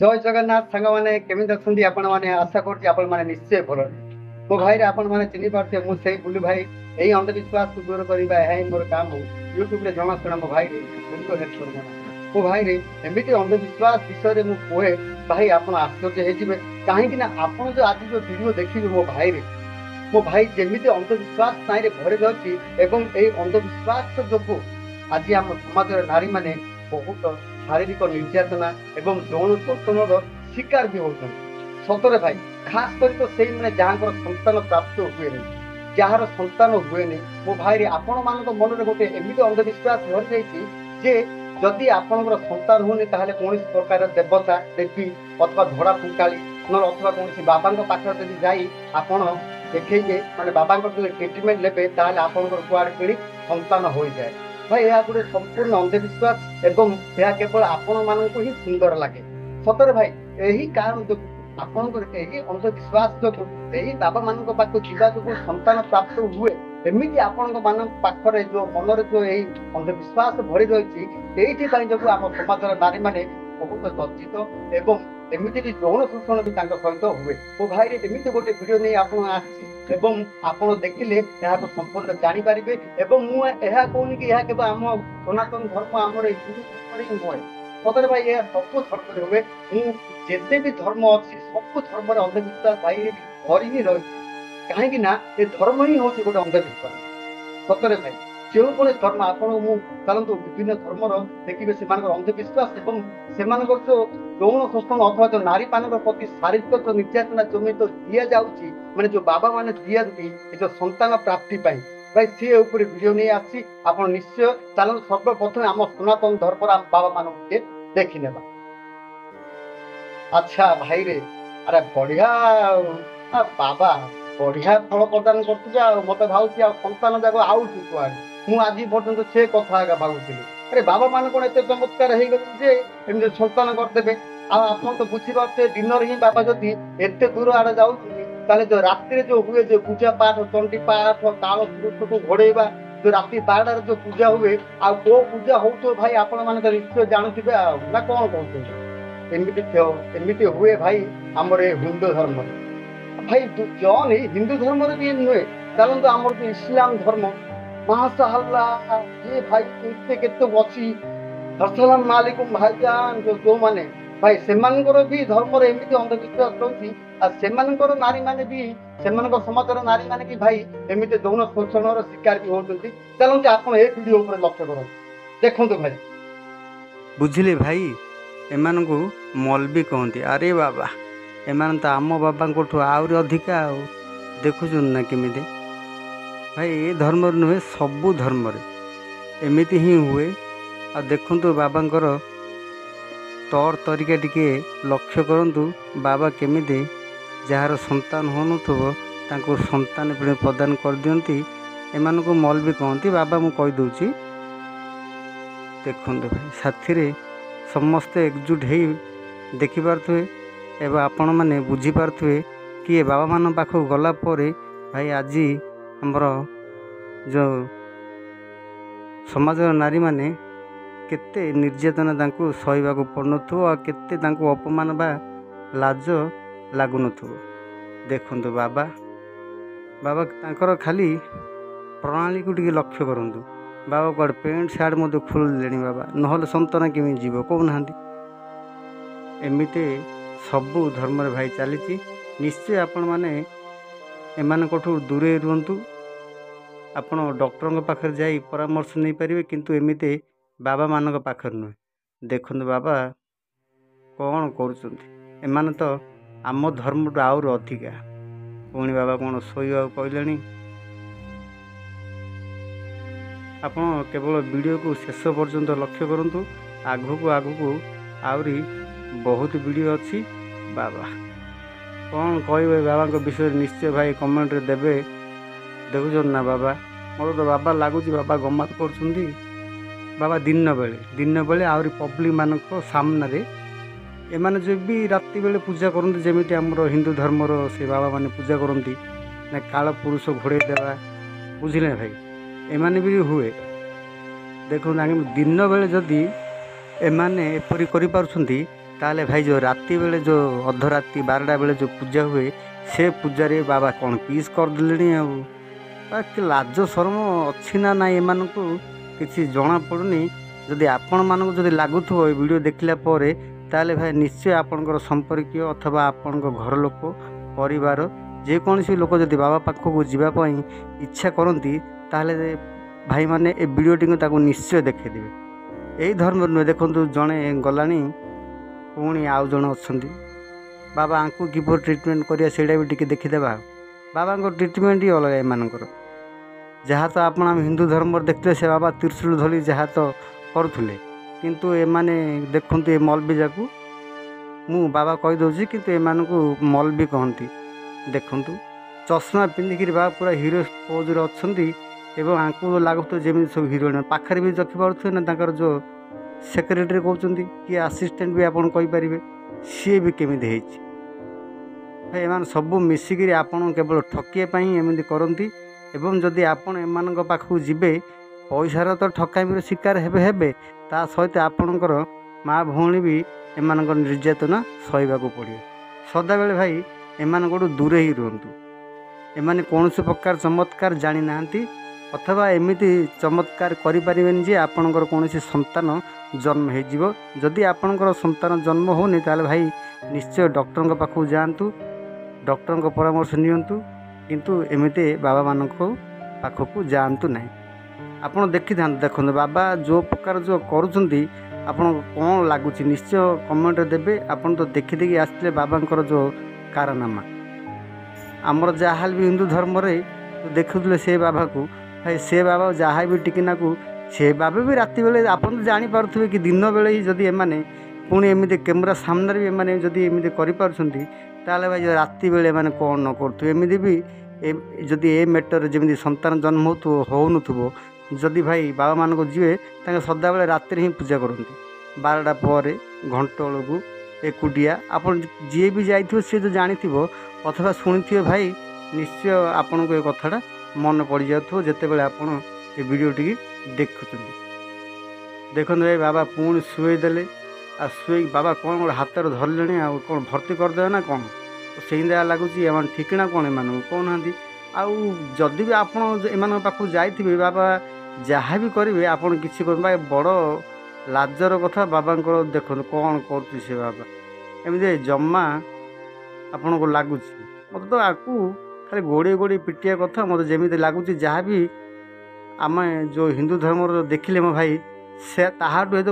ଜୟ ଜଗନ୍ନାଥ ସାଙ୍ଗମାନେ କେମିତି ଅଛନ୍ତି ଆପଣ ମାନେ ଆଶା କରୁଛି ଆପଣ ମାନେ ନିଶ୍ଚୟ ଭଲ। ମୋ ଭାଇରେ ଆପଣ ମାନେ ଚିହ୍ନି ପାରୁଥିବେ ମୁଁ ସେଇ ବୁଲୁ ଭାଇ। ଏଇ ଅନ୍ଧବିଶ୍ୱାସକୁ ଦୂର କରିବା ଏହା ହିଁ ମୋର କାମ। ୟୁଟ୍ୟୁବରେ ଜଣାଶୁଣା ମୋ ଭାଇରେ ମୋ ଭାଇରେ ଏମିତି ଅନ୍ଧବିଶ୍ୱାସ ବିଷୟରେ ମୁଁ କୁହେ ଭାଇ ଆପଣ ଆଶ୍ଚର୍ଯ୍ୟ ହେଇଯିବେ। କାହିଁକି ନା ଆପଣ ଯୋଉ ଆଜି ଯୋଉ ଭିଡିଓ ଦେଖିବେ ମୋ ଭାଇ ଯେମିତି ଅନ୍ଧବିଶ୍ୱାସ ତାହିଁରେ ଭରି ଯାଉଛି ଏବଂ ଏଇ ଅନ୍ଧବିଶ୍ୱାସ ଯୋଗୁଁ ଆଜି ଆମ ସମାଜର ନାରୀମାନେ ବହୁତ ଶାରୀରିକ ନିର୍ଯାତନା ଏବଂ ଯୌନ ଶୋଷଣର ଶିକାର ବି ହଉଛନ୍ତି। ସତରେ ଭାଇ, ଖାସ କରି ତ ସେଇମାନେ ଯାହାଙ୍କର ସନ୍ତାନ ପ୍ରାପ୍ତ ହୁଏନି, ଯାହାର ସନ୍ତାନ ହୁଏନି, ମୋ ଭାଇରେ ଆପଣମାନଙ୍କ ମନରେ ଗୋଟେ ଏମିତି ଅନ୍ଧବିଶ୍ୱାସ ରହିଯାଇଛି ଯେ ଯଦି ଆପଣଙ୍କର ସନ୍ତାନ ହୁଏନି ତାହେଲେ କୌଣସି ପ୍ରକାର ଦେବତା ଦେବୀ ଅଥବା ଧଡ଼ା ଫୁଙ୍କାଳି ନହେଲେ ଅଥବା କୌଣସି ବାବାଙ୍କ ପାଖରେ ଯଦି ଯାଇ ଆପଣ ଦେଖେଇବେ ମାନେ ବାବାଙ୍କର ଯଦି ଟ୍ରିଟମେଣ୍ଟ ନେବେ ତାହେଲେ ଆପଣଙ୍କର କୁଆଡ଼େ ପିଢ଼ି ସନ୍ତାନ ହୋଇଯାଏ। ଭାଇ ଏହା ଗୋଟେ ସମ୍ପୂର୍ଣ୍ଣ ଅନ୍ଧବିଶ୍ୱାସ ଏବଂ ଏହା କେବଳ ଆପଣମାନଙ୍କୁ ହିଁ ସୁନ୍ଦର ଲାଗେ। ସତରେ ଭାଇ, ଏହି କାରଣ ଯୋଗୁଁ ଆପଣଙ୍କର ଏହି ଅନ୍ଧବିଶ୍ୱାସ ଯୋଗୁଁ ଏହି ବାବା ମାନଙ୍କ ପାଖକୁ ଯିବା ଯୋଗୁଁ ସନ୍ତାନ ପ୍ରାପ୍ତ ହୁଏ। ଏମିତି ଆପଣଙ୍କ ମାନଙ୍କ ପାଖରେ ଯୋଉ ମନରେ ଯୋଉ ଏହି ଅନ୍ଧବିଶ୍ୱାସ ଭରି ରହିଛି, ଏଇଥିପାଇଁ ଯୋଗୁଁ ଆମ ସମାଜର ନାରୀମାନେ ବହୁତ ଲଜ୍ଜିତ ଏବଂ ଏମିତି ବି ଯୌନ ଶୋଷଣ ବି ତାଙ୍କ ସହିତ ହୁଏ। ମୋ ଭାଇରେ ଏମିତି ଗୋଟେ ଭିଡ଼ିଓ ନେଇ ଆପଣ ଆସିଛି ଏବଂ ଆପଣ ଦେଖିଲେ ଏହାକୁ ସମ୍ପୂର୍ଣ୍ଣ ଜାଣିପାରିବେ। ଏବଂ ମୁଁ ଏହା କହୁନି କି ଏହା କେବଳ ଆମ ସନାତନ ଧର୍ମ ଆମର ଏଇ ହିନ୍ଦୁ ଧର୍ମରେ ହିଁ ନୁହେଁ। ସତରେ ଭାଇ ଏହା ସବୁ ଧର୍ମରେ ହୁଏ। ମୁଁ ଯେତେ ବି ଧର୍ମ ଅଛି ସବୁ ଧର୍ମରେ ଅନ୍ଧବିଶ୍ୱାସ ଭାଇ ଭରି ହିଁ ରହିଛି। କାହିଁକି ନା ଏ ଧର୍ମ ହିଁ ହଉଛି ଗୋଟେ ଅନ୍ଧବିଶ୍ୱାସ। ସତରେ ଭାଇ, ଯେକୌଣସି ଧର୍ମ ଆପଣ ମୁଁ ଚାଲନ୍ତୁ ବିଭିନ୍ନ ଧର୍ମର ଦେଖିବେ ସେମାନଙ୍କର ଅନ୍ଧବିଶ୍ୱାସ ଏବଂ ସେମାନଙ୍କର ଯୋଉ ଯୌନ ଶୋଷଣ ଅଥବା ଯୋଉ ନାରୀମାନଙ୍କ ପ୍ରତି ଶାରୀରିକ ଯୋଉ ନିର୍ଯାତନା ଜମିତ ଦିଆଯାଉଛି, ମାନେ ଯୋଉ ବାବା ମାନେ ଦିଅନ୍ତି ଏ ଯୋଉ ସନ୍ତାନ ପ୍ରାପ୍ତି ପାଇଁ, ଭାଇ ସିଏ ଉପରେ ଭିଡ଼ିଓ ନେଇ ଆସିଛି। ଆପଣ ନିଶ୍ଚୟ ଚାଲନ୍ତୁ ସର୍ବପ୍ରଥମେ ଆମ ସନାତନ ଧର୍ମର ଆମ ବାବା ମାନଙ୍କୁ ଟିକେ ଦେଖିନେବା। ଆଚ୍ଛା ଭାଇରେ, ଆରେ ବଢିଆ ଆଉ ବାବା ବଢିଆ ଫଳ ପ୍ରଦାନ କରୁଥିବେ ଆଉ ମତେ ଭାବୁଛି ଆଉ ସନ୍ତାନ ଯାକ ଆଉଛି କୁଆଡେ। ମୁଁ ଆଜି ପର୍ଯ୍ୟନ୍ତ ସେ କଥା ଆଗ ଭାବୁଥିଲି। ଆରେ ବାବା ମାନେ କଣ ଏତେ ଚମତ୍କାର ହେଇଗଲେ ଯେ ଏମିତି ସନ୍ତାନ କରିଦେବେ। ଆଉ ଆପଣ ତ ବୁଝିପାରୁଥିବେ ଦିନରେ ହିଁ ବାବା ଯଦି ଏତେ ଦୂର ଆଡେ ଯାଉଛନ୍ତି ତାହେଲେ ଯୋଉ ରାତିରେ ଯୋଉ ହୁଏ ଯୋଉ ପୂଜା ପାଠ ଚଣ୍ଡୀ ପାଠ କାଳ ପୁରୁଷକୁ ଘୋଡେଇବା ଯୋଉ ରାତି 12ଟାରେ ଯୋଉ ପୂଜା ହୁଏ ଆଉ କୋଉ ପୂଜା ହଉଥିବ ଭାଇ ଆପଣ ମାନେ ତ ନିଶ୍ଚୟ ଜାଣୁଥିବେ ଆଉ ନା କଣ କହୁଛନ୍ତି। ଏମିତି ଏମିତି ହୁଏ ଭାଇ ଆମର ଏ ହିନ୍ଦୁ ଧର୍ମରେ। ଭାଇ ଜନ୍ ଏଇ ହିନ୍ଦୁ ଧର୍ମରେ ବି ନୁହେଁ, ଚାଲନ୍ତୁ ଆମର ଯୋଉ ଇସଲାମ ଧର୍ମ ମାସାହାଲ୍ଲା ଏ ଭାଇ କେତେ କେତେ ଅଛି। ଅସଲାମ ମାଲିକୁମ ଭାଇଜାନ ଯୋଉମାନେ ଭାଇ ସେମାନଙ୍କର ବି ଧର୍ମରେ ଏମିତି ଅନ୍ଧବିଶ୍ୱାସ ରହୁଛି। ଆଉ ସେମାନଙ୍କର ନାରୀ ମାନେ ବି ସେମାନଙ୍କ ସମାଜର ନାରୀ ମାନେ ବି ଭାଇ ଏମିତି ଯୌନ ଶୋଷଣର ଶିକାର ବି ହଉଛନ୍ତି। ଚାଲନ୍ତୁ ଆପଣ ଏ ଭିଡିଓ ଉପରେ ଲକ୍ଷ୍ୟ କରନ୍ତୁ, ଦେଖନ୍ତୁ ଭାଇ। ବୁଝିଲେ ଭାଇ, ଏମାନଙ୍କୁ ମଲବି କହନ୍ତି। ଆରେ ବାବା, ଏମାନେ ତ ଆମ ବାବାଙ୍କଠୁ ଆହୁରି ଅଧିକା ଆଉ। ଦେଖୁଛନ୍ତି ନା କେମିତି? ଭାଇ ଏ ଧର୍ମରେ ନୁହେଁ ସବୁ ଧର୍ମରେ ଏମିତି ହିଁ ହୁଏ। ଆଉ ଦେଖନ୍ତୁ ବାବାଙ୍କର ତର ତରିକା ଟିକେ ଲକ୍ଷ୍ୟ କରନ୍ତୁ। ବାବା କେମିତି ଯାହାର ସନ୍ତାନ ହେଉନଥିବ ତାଙ୍କୁ ସନ୍ତାନ ପିଢ଼ି ପ୍ରଦାନ କରିଦିଅନ୍ତି। ଏମାନଙ୍କୁ ମଲବି କହନ୍ତି। ବାବା ମୁଁ କହିଦେଉଛି, ଦେଖନ୍ତୁ ଭାଇ, ସାଥିରେ ସମସ୍ତେ ଏକଜୁଟ ହେଇ ଦେଖିପାରୁଥିବେ ଏବଂ ଆପଣମାନେ ବୁଝିପାରୁଥିବେ କି ଏ ବାବାମାନଙ୍କ ପାଖକୁ ଗଲା ପରେ ଭାଇ ଆଜି ଆମର ଯେଉଁ ସମାଜର ନାରୀମାନେ କେତେ ନିର୍ଯାତନା ତାଙ୍କୁ ସହିବାକୁ ପଡ଼ୁନଥିବ ଆଉ କେତେ ତାଙ୍କୁ ଅପମାନ ବା ଲାଜ ଲାଗୁନଥିବ। ଦେଖନ୍ତୁ ବାବା ତାଙ୍କର ଖାଲି ପ୍ରଣାଳୀକୁ ଟିକେ ଲକ୍ଷ୍ୟ କରନ୍ତୁ। ବାବା କୁଆଡ଼େ ପ୍ୟାଣ୍ଟ ସାର୍ଟ ମଧ୍ୟ ଖୋଲିଲେଣି ବାବା, ନହେଲେ ସନ୍ତାନ କେମିତି ଯିବ କହୁନାହାନ୍ତି। ଏମିତି ସବୁ ଧର୍ମରେ ଭାଇ ଚାଲିଛି। ନିଶ୍ଚୟ ଆପଣମାନେ ଏମାନଙ୍କଠୁ ଦୂରେଇ ରୁହନ୍ତୁ। ଆପଣ ଡକ୍ଟରଙ୍କ ପାଖରେ ଯାଇ ପରାମର୍ଶ ନେଇପାରିବେ, କିନ୍ତୁ ଏମିତି ବାବାମାନଙ୍କ ପାଖରେ ନୁହେଁ। ଦେଖନ୍ତୁ ବାବା କ'ଣ କରୁଛନ୍ତି। ଏମାନେ ତ ଆମ ଧର୍ମଠୁ ଆହୁରି ଅଧିକା। ପୁଣି ବାବା କ'ଣ ଶୋଇବାକୁ କହିଲେଣି। ଆପଣ କେବଳ ଭିଡ଼ିଓକୁ ଶେଷ ପର୍ଯ୍ୟନ୍ତ ଲକ୍ଷ୍ୟ କରନ୍ତୁ। ଆଗକୁ ଆହୁରି ବହୁତ ଭିଡ଼ିଓ ଅଛି। ବାବା କ'ଣ କହିବେ ବାବାଙ୍କ ବିଷୟରେ ନିଶ୍ଚୟ ଭାଇ କମେଣ୍ଟରେ ଦେବେ। ଦେଖୁଛନ୍ତି ନା ବାବା, ମୋର ତ ବାବା ଲାଗୁଛି ବାବା ଗମାତ କରୁଛନ୍ତି। ବାବା ଦିନ ବେଳେ ଆହୁରି ପବ୍ଲିକମାନଙ୍କ ସାମ୍ନାରେ ଏମାନେ ଯେଉଁ ବି ରାତି ବେଳେ ପୂଜା କରନ୍ତି, ଯେମିତି ଆମର ହିନ୍ଦୁ ଧର୍ମର ସେ ବାବାମାନେ ପୂଜା କରନ୍ତି ନା କାଳ ପୁରୁଷ ଘୋଡ଼େଇ ଦେବା, ବୁଝିଲେ ଭାଇ, ଏମାନେ ବି ହୁଏ। ଦେଖନ୍ତୁ ଦିନ ବେଳେ ଯଦି ଏମାନେ ଏପରି କରିପାରୁଛନ୍ତି ତାହେଲେ ଭାଇ ଯେଉଁ ରାତି ବେଳେ ଯେଉଁ ଅର୍ଦ୍ଧରାତି 12ଟା ବେଳେ ଯେଉଁ ପୂଜା ହୁଏ ସେ ପୂଜାରେ ବାବା କ'ଣ ପିସ୍ କରିଦେଲେଣି ଆଉ କି ଲାଜ ଶରମ ଅଛି ନା ନାଇଁ ଏମାନଙ୍କୁ କିଛି ଜଣାପଡ଼ୁନି। ଯଦି ଆପଣମାନଙ୍କୁ ଯଦି ଲାଗୁଥିବ ଏ ଭିଡ଼ିଓ ଦେଖିଲା ପରେ ତାହେଲେ ଭାଇ ନିଶ୍ଚୟ ଆପଣଙ୍କର ସମ୍ପର୍କୀୟ ଅଥବା ଆପଣଙ୍କ ଘର ଲୋକ ପରିବାର ଯେକୌଣସି ଲୋକ ଯଦି ବାବା ପାଖକୁ ଯିବା ପାଇଁ ଇଚ୍ଛା କରନ୍ତି ତାହେଲେ ଭାଇମାନେ ଏ ଭିଡ଼ିଓଟିକୁ ତାକୁ ନିଶ୍ଚୟ ଦେଖାଇଦେବେ। ଏହି ଧର୍ମରେ ନୁହେଁ, ଦେଖନ୍ତୁ ଜଣେ ଗଲାଣି ପୁଣି ଆଉ ଜଣେ ଅଛନ୍ତି। ବାବା ଆଙ୍କୁ କିପରି ଟ୍ରିଟମେଣ୍ଟ କରିବା ସେଇଟା ବି ଟିକେ ଦେଖିଦେବା। ବାବାଙ୍କ ଟ୍ରିଟମେଣ୍ଟ ହିଁ ଅଲଗା ଏମାନଙ୍କର। ଯାହା ତ ଆପଣ ଆମେ ହିନ୍ଦୁ ଧର୍ମରେ ଦେଖିଥିଲେ ସେ ବାବା ତ୍ରିଶୂଳ ଧରି ଯାହା ତ କରୁଥିଲେ, କିନ୍ତୁ ଏମାନେ ଦେଖନ୍ତୁ ଏ ମଲବିଜାକୁ ମୁଁ ବାବା କହିଦେଉଛି କିନ୍ତୁ ଏମାନଙ୍କୁ ମଲବି କହନ୍ତି। ଦେଖନ୍ତୁ ଚଷମା ପିନ୍ଧିକିରି ବାବା ପୁରା ହିରୋ ପୋଜ୍ରେ ଅଛନ୍ତି ଏବଂ ଆଙ୍କୁ ଲାଗୁଥିବ ଯେମିତି ସବୁ ହିରୋଇନ୍। ପାଖରେ ବି ଦେଖିପାରୁଥିବେ ନା ତାଙ୍କର ଯେଉଁ ସେକ୍ରେଟାରୀ କହୁଛନ୍ତି କି ଆସିଷ୍ଟାଣ୍ଟ ବି ଆପଣ କହିପାରିବେ, ସିଏ ବି କେମିତି ହେଇଛି। ଭାଇ ଏମାନେ ସବୁ ମିଶିକିରି ଆପଣଙ୍କୁ କେବଳ ଠକିବା ପାଇଁ ଏମିତି କରନ୍ତି। ଏବଂ ଯଦି ଆପଣ ଏମାନଙ୍କ ପାଖକୁ ଯିବେ ପଇସାର ତ ଠକାମିର ଶିକାର ହେବେ ତା ସହିତ ଆପଣଙ୍କର ମା ଭଉଣୀ ବି ଏମାନଙ୍କର ନିର୍ଯାତନା ସହିବାକୁ ପଡ଼ିବ। ସଦାବେଳେ ଭାଇ ଏମାନଙ୍କଠୁ ଦୂରେଇ ରୁହନ୍ତୁ। ଏମାନେ କୌଣସି ପ୍ରକାର ଚମତ୍କାର ଜାଣିନାହାନ୍ତି ଅଥବା ଏମିତି ଚମତ୍କାର କରିପାରିବେନି ଯେ ଆପଣଙ୍କର କୌଣସି ସନ୍ତାନ ଜନ୍ମ ହେଇଯିବ। ଯଦି ଆପଣଙ୍କର ସନ୍ତାନ ଜନ୍ମ ହେଉନି ତାହେଲେ ଭାଇ ନିଶ୍ଚୟ ଡକ୍ଟରଙ୍କ ପାଖକୁ ଯାଆନ୍ତୁ, ଡକ୍ଟରଙ୍କ ପରାମର୍ଶ ନିଅନ୍ତୁ, କିନ୍ତୁ ଏମିତି ବାବାମାନଙ୍କ ପାଖକୁ ଯାଆନ୍ତୁ ନାହିଁ। ଆପଣ ଦେଖିଥାନ୍ତୁ, ଦେଖନ୍ତୁ ବାବା ଯେଉଁ ପ୍ରକାର ଯେଉଁ କରୁଛନ୍ତି ଆପଣଙ୍କୁ କ'ଣ ଲାଗୁଛି ନିଶ୍ଚୟ କମେଣ୍ଟରେ ଦେବେ। ଆପଣ ତ ଦେଖିଦେଇକି ଆସିଥିଲେ ବାବାଙ୍କର ଯେଉଁ କାରନାମା। ଆମର ଯାହାହେଲେ ବି ହିନ୍ଦୁ ଧର୍ମରେ ଦେଖୁଥିଲେ ସେ ବାବାକୁ, ଭାଇ ସେ ବାବା ଯାହା ବି ଟିକିନାକୁ ସେ ବାବା ବି ରାତି ବେଳେ ଆପଣ ତ ଜାଣିପାରୁଥିବେ କି ଦିନ ବେଳେ ହିଁ ଯଦି ଏମାନେ ପୁଣି ଏମିତି କ୍ୟାମେରା ସାମ୍ନାରେ ବି ଏମାନେ ଯଦି ଏମିତି କରିପାରୁଛନ୍ତି ତାହେଲେ ଭାଇ ରାତି ବେଳେ ଏମାନେ କ'ଣ ନ କରୁଥିବେ। ଏମିତି ବି ଯଦି ଏ ମ୍ୟାଟରରେ ଯେମିତି ସନ୍ତାନ ଜନ୍ମ ହେଉନଥିବ ଯଦି ଭାଇ ବାବାମାନଙ୍କୁ ଯିବେ ତାଙ୍କେ ସଦାବେଳେ ରାତିରେ ହିଁ ପୂଜା କରନ୍ତି, 12ଟା ପରେ ଘଣ୍ଟ ବେଳକୁ ଏକୁଟିଆ। ଆପଣ ଯିଏ ବି ଯାଇଥିବ ସିଏ ତ ଜାଣିଥିବ ଅଥବା ଶୁଣିଥିବେ ଭାଇ, ନିଶ୍ଚୟ ଆପଣଙ୍କୁ ଏ କଥାଟା ମନେ ପଡ଼ିଯାଉଥିବ ଯେତେବେଳେ ଆପଣ ଏ ଭିଡ଼ିଓଟିକି ଦେଖୁଛନ୍ତି। ଦେଖନ୍ତୁ ଭାଇ ବାବା ପୁଣି ଶୁଆଇଦେଲେ, ଆଉ ଶୁଆଇକି ବାବା କ'ଣ ଗୋଟେ ହାତରେ ଧରିଲେଣି, ଆଉ କ'ଣ ଭର୍ତ୍ତି କରିଦେବେ ନା କ'ଣ ସେଇଟା ଲାଗୁଛି। ଏମାନେ ଠିକଣା କ'ଣ ଏମାନଙ୍କୁ କହୁନାହାନ୍ତି। ଆଉ ଯଦି ବି ଆପଣ ଏମାନଙ୍କ ପାଖକୁ ଯାଇଥିବେ ବାବା ଯାହା ବି କରିବେ ଆପଣ କିଛି କରିବେ, ବଡ଼ ଲାଜର କଥା ବାବାଙ୍କର। ଦେଖନ୍ତୁ କ'ଣ କରୁଛି ସେ ବାବା, ଏମିତି ଜମା ଆପଣଙ୍କୁ ଲାଗୁଛି। ମୋତେ ତ ଆକୁ ଖାଲି ଗୋଡ଼େଇ ପିଟିବା କଥା ମୋତେ ଯେମିତି ଲାଗୁଛି। ଯାହା ବି ଆମେ ଯେଉଁ ହିନ୍ଦୁ ଧର୍ମର ଦେଖିଲେ ମୋ ଭାଇ ସେ ତାହାଠୁ ହୁଏତ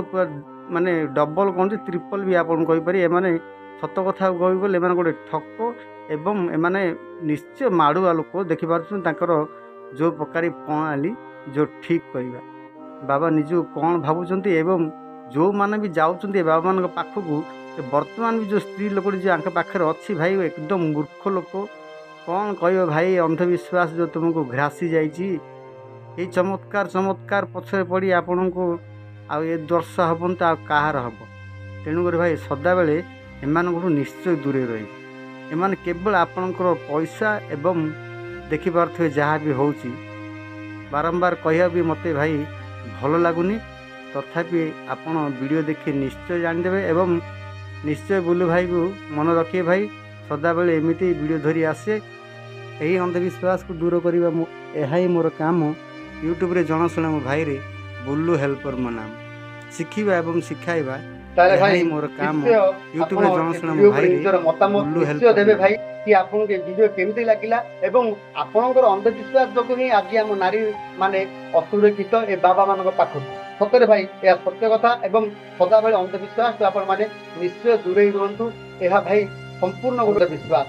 ମାନେ ଡବଲ କ'ଣ ତ୍ରିପଲ ବି ଆପଣ କହିପାରିବେ। ଏମାନେ ସତ କଥା କହିବି ଗଲେ ଏମାନେ ଗୋଟେ ଠକ ଏବଂ ଏମାନେ ନିଶ୍ଚୟ ମାଡ଼ୁଆ ଲୋକ। ଦେଖିପାରୁଛନ୍ତି ତାଙ୍କର ଯେଉଁ ପ୍ରକାର ପ୍ରଣାଳୀ, ଯେଉଁ ଠିକ୍ କରିବା। ବାବା ନିଜକୁ କ'ଣ ଭାବୁଛନ୍ତି ଏବଂ ଯେଉଁମାନେ ବି ଯାଉଛନ୍ତି ବାବାମାନଙ୍କ ପାଖକୁ ବର୍ତ୍ତମାନ ବି ଯେଉଁ ସ୍ତ୍ରୀ ଲୋକଟି ଯେଉଁ ଆଙ୍କ ପାଖରେ ଅଛି ଭାଇ ଏକଦମ ମୂର୍ଖ ଲୋକ। କ'ଣ କହିବ ଭାଇ, ଅନ୍ଧବିଶ୍ୱାସ ଯେଉଁ ତୁମକୁ ଘ୍ରାସି ଯାଇଛି। ଏଇ ଚମତ୍କାର ପଛରେ ପଡ଼ି ଆପଣଙ୍କୁ ଆଉ ଏ ଦର୍ଶ ହେବନି ତ ଆଉ କାହାର ହେବ। ତେଣୁକରି ଭାଇ ସଦାବେଳେ ଏମାନଙ୍କଠୁ ନିଶ୍ଚୟ ଦୂରେଇ ରହିବେ। ଏମାନେ କେବଳ ଆପଣଙ୍କର ପଇସା ଏବଂ ଦେଖିପାରୁଥିବେ ଯାହା ବି ହେଉଛି। ବାରମ୍ବାର କହିବା ବି ମୋତେ ଭାଇ ଭଲ ଲାଗୁନି, ତଥାପି ଆପଣ ଭିଡ଼ିଓ ଦେଖି ନିଶ୍ଚୟ ଜାଣିଦେବେ ଏବଂ ନିଶ୍ଚୟ ବୁଲୁ ଭାଇକୁ ମନେ ରଖିବେ। ଭାଇ ସଦାବେଳେ ଏମିତି ଭିଡ଼ିଓ ଧରି ଆସେ। ଏହି ଅନ୍ଧବିଶ୍ୱାସକୁ ଦୂର କରିବା ଏହା ହିଁ ମୋର କାମ। ୟୁଟ୍ୟୁବରେ ଜଣାଶୁଣା ମୋ ଭାଇରେ ବୁଲୁ ହେଲ୍ପର ମୋ ନାମ, ଶିଖିବା ଏବଂ ଶିଖାଇବା ତାହେଲେ ଏହା ଭାଇ ହିଁ ମୋର କାମ। ୟୁଟ୍ୟୁବରେ ଜଣାଶୁଣା ମୋ ଭିଡ଼ିଓ ଭାଇରେ ନିଜର ମତାମତ ବୁଲୁ ନିଶ୍ଚୟ ହେଲ୍ପର ଦେବେ ଭାଇ କି ଆପଣଙ୍କୁ ଏ ଭିଡ଼ିଓ କେମିତି ଲାଗିଲା ଏବଂ ଆପଣଙ୍କର ଅନ୍ଧବିଶ୍ୱାସ ଯୋଗୁଁ ହିଁ ଆଜି ଆମ ନାରୀ ମାନେ ଅସୁରକ୍ଷିତ ଏ ବାବା ମାନଙ୍କ ପାଖରୁ। ସତରେ ଭାଇ ଏହା ସତ୍ୟ କଥା ଏବଂ ସଦାବେଳେ ଅନ୍ଧବିଶ୍ୱାସରୁ ଆପଣମାନେ ନିଶ୍ଚୟ ଦୂରେଇ ରୁହନ୍ତୁ। ଏହା ଭାଇ ସମ୍ପୂର୍ଣ୍ଣ ଗୋଟେ ବିଶ୍ୱାସ।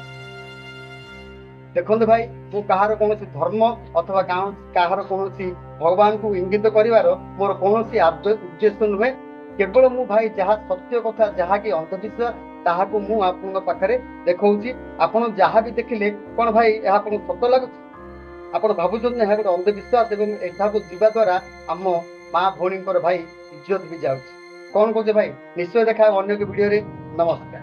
ଦେଖନ୍ତୁ ଭାଇ, ମୁଁ କାହାର କୌଣସି ଧର୍ମ ଅଥବା କାହାର କୌଣସି ଭଗବାନଙ୍କୁ ଇଙ୍ଗିତ କରିବାର ମୋର କୌଣସି ଉଦ୍ଦେଶ୍ୟ ନୁହେଁ। କେବଳ ମୁଁ ଭାଇ ଯାହା ସତ୍ୟ କଥା, ଯାହାକି ଅନ୍ଧବିଶ୍ୱାସ, ତାହାକୁ ମୁଁ ଆପଣଙ୍କ ପାଖରେ ଦେଖାଉଛି। ଆପଣ ଯାହା ବି ଦେଖିଲେ କ'ଣ ଭାଇ ଏହା ଆପଣଙ୍କୁ ସତ ଲାଗୁଛି? ଆପଣ ଭାବୁଛନ୍ତି ଏହା ଗୋଟେ ଅନ୍ଧବିଶ୍ୱାସ ଏବଂ ଏଠାକୁ ଯିବା ଦ୍ୱାରା ଆମ ମା ଭଉଣୀଙ୍କର ଭାଇ ଇଜ୍ଜତ ବି ଯାଉଛି। କ'ଣ କହୁଛେ ଭାଇ? ନିଶ୍ଚୟ ଦେଖା ଅନ୍ୟ ଏକ ଭିଡ଼ିଓରେ। ନମସ୍କାର।